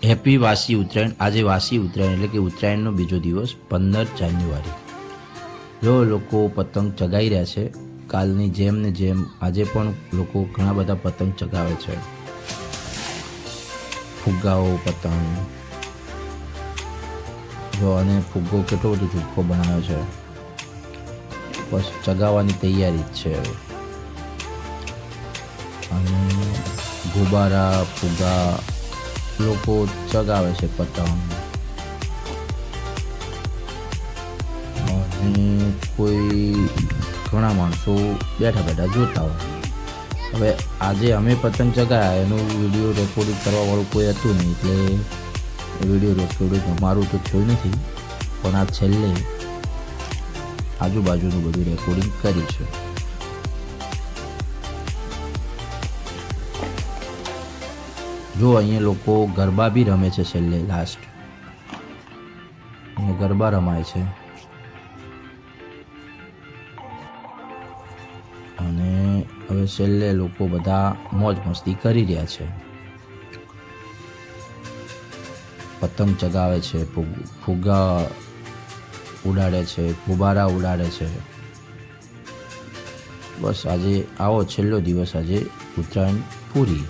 Happy વાસી ઉત્તરાયણ। આજે વાસી ઉત્તરાયણ એટલે કે ઉત્તરાયણનો બીજો દિવસ 15 જાન્યુઆરી। જો લોકો પતંગ ચગાવી રહ્યા છે, કાલની જેમ ને જેમ આજે પણ લોકો ઘણા બધા પતંગ ચગાવે છે। ફુગ્ગાઓ પતંગ જો, અને ફુગ્ગો કેટલો બધો ઝુખ્ખો બનાવ્યો છે, બસ ચગાવવાની તૈયારી જ છે। અને ગુબ્બારા ફુગ્ગા લોકો ચગાવે છે પતંગ, અને કોઈ ઘણા માણસો બેઠા બેઠા જોતા હોય। હવે આજે અમે પતંગ ચગાવ્યા એનું વિડીયો રેકોર્ડિંગ કરવાવાળું કોઈ હતું નહીં, એટલે એ વિડીયો રેકોર્ડિંગ મારું તો થયું નથી, પણ આ છેલ્લે આજુબાજુનું બધું રેકોર્ડિંગ કર્યું છે। જો અહીંયા લોકો ગરબા બી રમે છે, છેલ્લે લાસ્ટ અહીંયા ગરબા રમાય છે, અને હવે છેલ્લે લોકો બધા મોજ મસ્તી કરી રહ્યા છે, પતંગ ચગાવે છે, ફુગ્ગા ઉડાડે છે, ગુબ્બારા ઉડાડે છે। બસ આજે આવો છેલ્લો દિવસ, આજે ઉત્તરાયણ પૂરી।